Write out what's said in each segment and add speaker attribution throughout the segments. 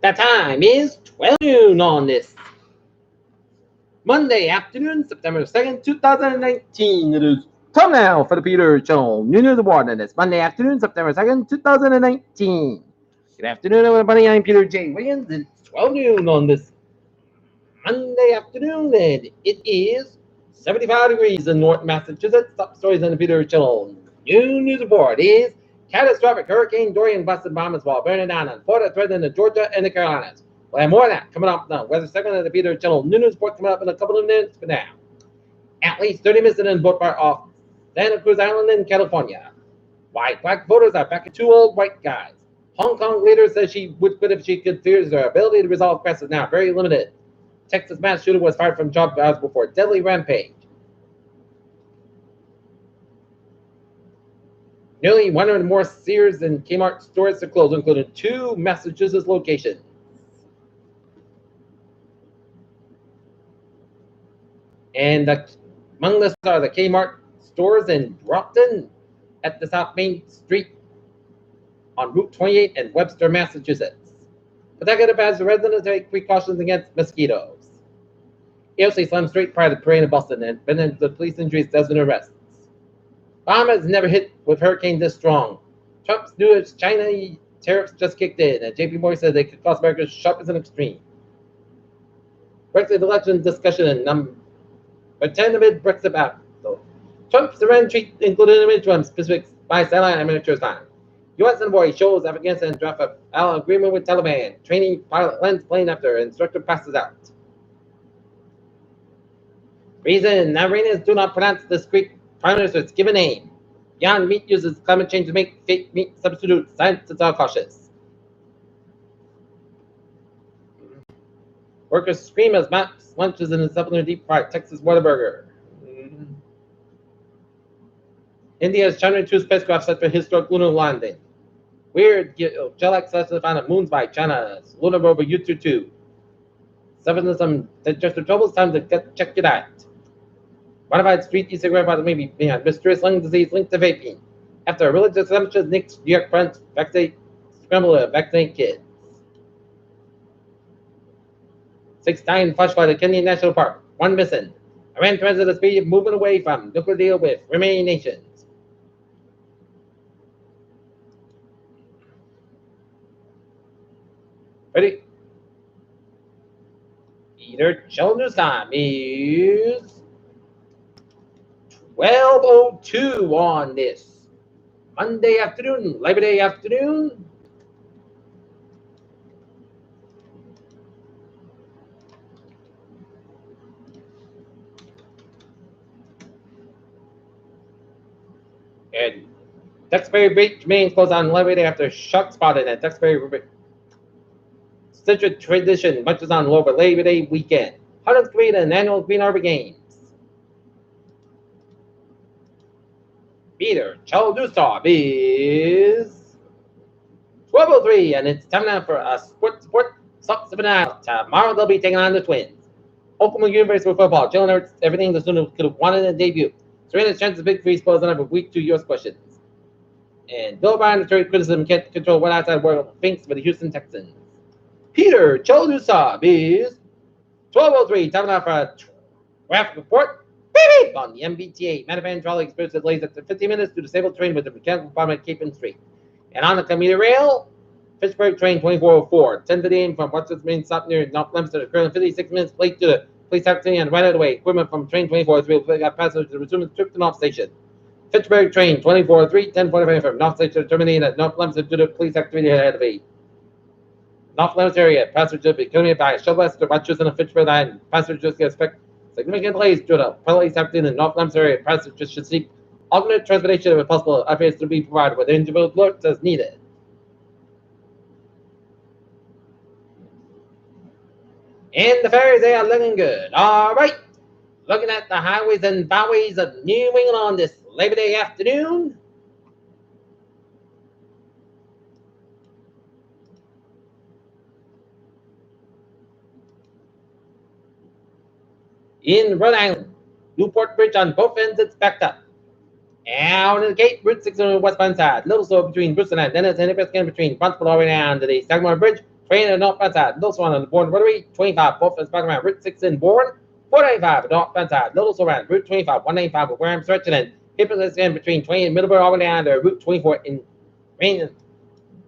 Speaker 1: The time is 12 noon on this Monday afternoon, September 2nd, 2019. It is time now for the Peter Channel New News Award, and it's Monday afternoon, September 2nd, 2019. Good afternoon, everybody. I'm Peter J. Wiggins. It's 12 noon on this Monday afternoon, and it is 75 degrees in North Massachusetts. Top stories on the Peter Channel New News Report is catastrophic Hurricane Dorian busted bombers while burning down on Florida, threatening Georgia and the Carolinas. We'll have more of that coming up now. Weather segment of the Peter Channel New News Report coming up in a couple of minutes for now. At least 30 missing in boat fire off Santa Cruz Island in California. Why black voters are back at two old white guys. Hong Kong leader says she would quit if she could fears her ability to resolve crisis now very limited. Texas mass shooter was fired from job hours before deadly rampage. Nearly 100 more Sears and Kmart stores are closed, including 2 Massachusetts locations. And among this are the Kmart stores in Brockton at the South Main Street on Route 28 in Webster, Massachusetts. Protected as the residents take precautions against mosquitoes. AOC slammed straight prior to the parade in Boston and been into the police injuries, dozen arrests. Obama's never hit with hurricane this strong. Trump's newest China tariffs just kicked in, and JP Morgan said they could cost America sharp as an extreme. Brexit election discussion and number 10 amid Brexit battle. Trump's Iran treat included image from specific by satellite and miniatures time. U.S. envoy shows Afghanistan draft an agreement with Taliban. Training pilot lands plane after instructor passes out. Reason Iranians do not pronounce this Greek prime minister's given name. Beyond Meat uses climate change to make fake meat substitutes. Scientists are cautious. Workers scream as Max lunches in a supplementary deep fried Texas Whataburger. India's Chandra 2 spacecraft set for historic lunar landing. Weird gel-like celestial found on moons by China's lunar rover U-22. Suffering some digestive troubles, time to check your diet. Modified street e-cigarette product may be behind mysterious lung disease linked to vaping. After a religious assumption, Nick's New York friends scramble to vaccinate kids. 6 dying flushed by the Kenyan National Park. 1 missing. Iran threatens the speed of moving away from nuclear deal with remaining nations. Ready? Peter Children's time is 12:02 on this Monday afternoon, Labor Day afternoon. And Duxbury Beach remains closed on Labor Day after shark spotted at Duxbury Central tradition marches on over Labor Day weekend. 100th grade and annual Green Arbor Games. Peter Chaldusov is 12:03, and it's time now for a sport sucks of an hour. Tomorrow they'll be taking on the Twins. Oklahoma University football. Jalen Hurts, everything the student could have wanted in a debut. Serena's chances of big free spoils on every week 2 US questions. And Bill O'Brien returns criticism can't control what outside world thinks for the Houston Texans. Peter Chaldusov is 12:03. Time now for a traffic report. Beep, on the MBTA. Metavan trolley experienced delays after 15 minutes due to disabled train with the mechanical problem at Cape and Street. And on the commuter rail, Fitchburg train 2404. 10:50 a.m. from Washington's main stop near North Leominster. Currently 56 minutes late to the police activity and right out of the way. Equipment from train 2403 will got passengers to resume the trip to North Station. Fitchburg train 2403, 10:45 from North Station terminating at North Leominster due to police activity ahead of the North Leominster area. Passengers be coming by shuttle bus to Rochester and Fitchburg line. Passengers can expect significant delays due to police activity in the North Leominster area. Passengers should seek alternate transportation if possible. Updates to be provided with individual alerts as needed. And the ferries, they are looking good. All right. Looking at the highways and byways of New England on this Labor Day afternoon. In Rhode Island, Newport Bridge on both ends, it's backed up. Out of the gate, Route 6 on the westbound side. Little slow between Brewster and Dennis and Nebraska between Bronxville and the Sagamore Bridge. 20 to north side. Little one on the board rotary, 25, both is back around, route 6 in board, 495 north side. Little around, route 25, 195 with where I'm stretching in. People is in between 20 and Middleburg all the way down to route 24 in rain.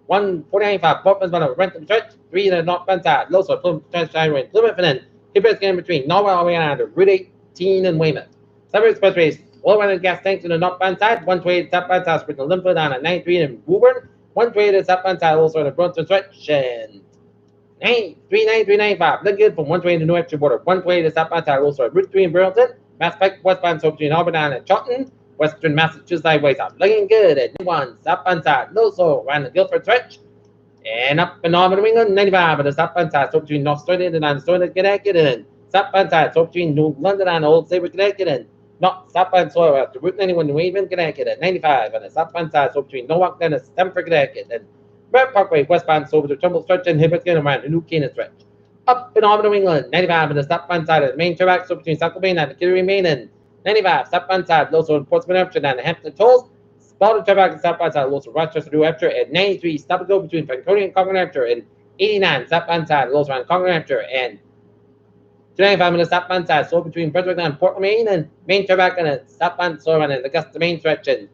Speaker 1: 149.5 Portman's about to rent the stretch, 3 to the north side. Little so Plymouth stretch Plymouth and then people is in between Norway all the way down to route 18 in Weymouth. Suburb expressways, low running gas tanks to the northbound side, 120 to the southbound side, with the Limpler down at 93 in Woburn, 120 to the southbound side, also the Brunson stretch, and 39395. Look good from 120 to New Hampshire border, 120 to the southbound side, also Route 3 in Burlington, Mass Pike, westbound, so between Auburn and Charlton, western Massachusetts highways up. Looking good at 1 southbound side, also around the Guilford stretch, and up in Auburn, New England, 95 on the southbound side, so between North Stonehenge and Stonehenge, Connecticut, and southbound side, so between New London and Old Saybrook, Connecticut, and not southbound soil after Route 91 New Haven, Connecticut at 95 on the southbound side, so between Norwalk and Stamford, Connecticut, and Brent Parkway westbound, so over the Trumbull stretch and Hibbert around the New Canaan stretch. Up in Auburn, New England, 95 on the southbound side of the main turnback, so between Sackville Main and the Kittery Main, and 95 southbound side, also in Portsmouth, New Hampshire, and the Hampton Tolls. Spotted turnback and southbound side, also Rochester, New Hampshire, at 93 stop and go between Franconia and Concord, New Hampshire, and 89 southbound side, also around Concord, New Hampshire, and 295 on the southbound side, so between Brunswick and Portland, Maine, and main turnback and the southbound, so around the Augusta main stretch, and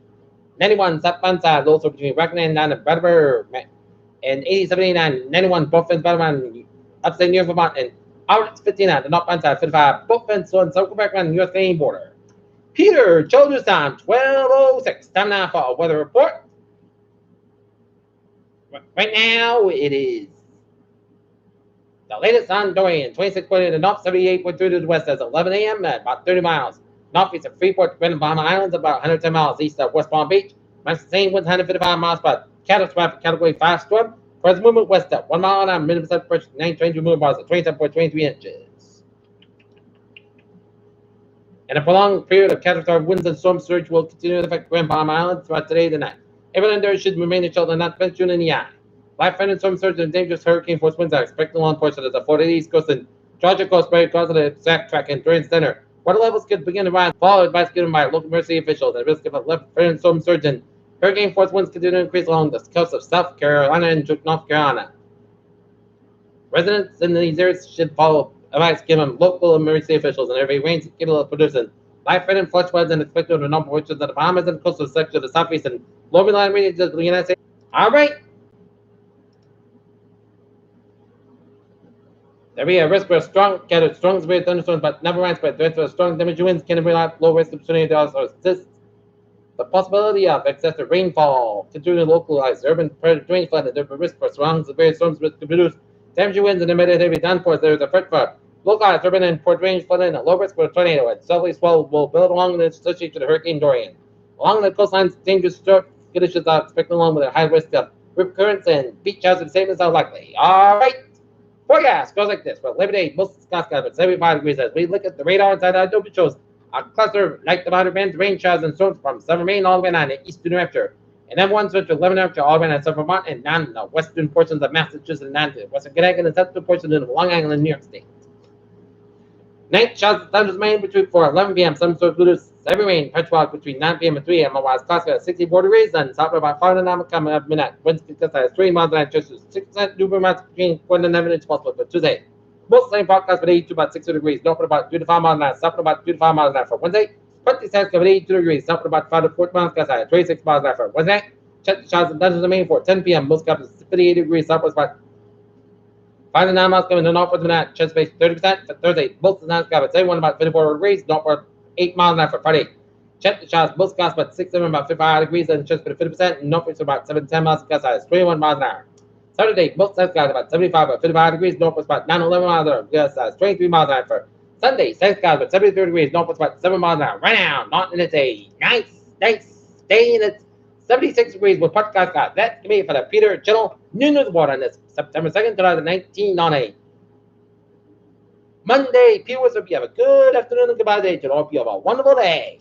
Speaker 1: 91 southbound side, also between Rackham and Brattleboro, and 87, 91 both ends Brattleboro, upstate New York, Vermont, and out 59 the northbound side, 55 both ends, so on South Quebec and U.S. Canadian border. Peter, children's time, 12:06. Time now for a weather report. Right now, it is the latest on Dorian, 26.8 to the north, 78.3 to the west, as 11 a.m. at about 30 miles. Northeast of Freeport, Grand Bahama Islands, about 110 miles east of West Palm Beach. Minus the same winds, 155 miles per catastrophic Category 5 storm. Present movement west up 1 mile an hour, minimum pressure 922 millimeters at 27.23 inches. And a prolonged period of catastrophic winds and storm surge will continue to affect Grand Bahama Island throughout today and tonight. Everyone there should remain in shelter and not venture in the eye. Life threatening storm surge and dangerous hurricane force winds are expected along portions of the Florida East Coast and Georgia coast, very close to the exact track and Dorian Center. Water levels could begin to rise, follow advice given by local emergency officials. The risk of a left threatening storm surge and hurricane force winds continue to increase along the coast of South Carolina and North Carolina. Residents in these areas should follow advice given local emergency officials and every range capable of producing life-threatening flash floods and expected to number portions of the Bahamas and coastal section of the southeast and lower Midland regions of the United States. All right. There be a risk for a strong severe thunderstorms, but never widespread threats for strong damage winds can bring out low risk of tornadoes or assist the possibility of excessive rainfall, continuing localized urban rain flood, and the risk for strong severe storms which could produce damage winds and immediate heavy downpours. There is a threat for localized urban and port range flooding and a low risk for a tornado. And southerly swell will build along the associated to Hurricane Dorian. Along the coastlines, dangerous conditions are expected along with a high risk of rip currents and beach hazard statements are likely. All right. Forecast goes like this. For Labor Day, most Wisconsin at 75 degrees. As we look at the radar inside our Adobe shows a cluster of light to moderate bands, rain showers and storms from southern Maine all the way down to eastern New Hampshire. And then one switch to 11 New Hampshire all the way down to southern Vermont and down the western portions of Massachusetts and down to western Connecticut and central portions of Long Island and New York State. Night showers and thunders Maine between 4 and 11 p.m. Some sort of heavy rain, patchwork between 9 p.m. and 3 a.m. Otherwise, classical at 64 degrees and south about 5 and coming up midnight. Wednesday, at 3 miles an hour, just 6% new miles between 1 and 11 inches possible for Tuesday. Most same forecast for 82 about 60 degrees, north at about 3 to 5 miles an hour, south at about 3 to 5 miles an hour for Wednesday. 26 for 82 degrees, south at about 5 to 4 miles an hour, 26 miles an hour for Wednesday. Check the showers and thunders Maine for 10 p.m. Most caps 58 degrees, south about 5 to 9 miles coming to northward tonight, chest space 30% for Thursday. Most of the night skies at 1 about 54 degrees, northward 8 miles an hour for Friday. Check the showers, most skies about 6 7 about 55 degrees, and chest for 50%, and northward about 7 to 10 miles skies 21 miles an hour. Saturday, most sun skies about 75 about 55 degrees, northwest about 9 11 miles an hour, skies 23 miles an hour for Sunday. Sun skies about 73 degrees, northwest about 7 miles an hour. Right now, not in it's a nice day, and it's 76 degrees with part skies. That's going to be for the Peter Channel Noon News Report on this September 2nd, 2019 on a Monday. Peter, what's up? You have a good afternoon and goodbye day. To all of you have a wonderful day.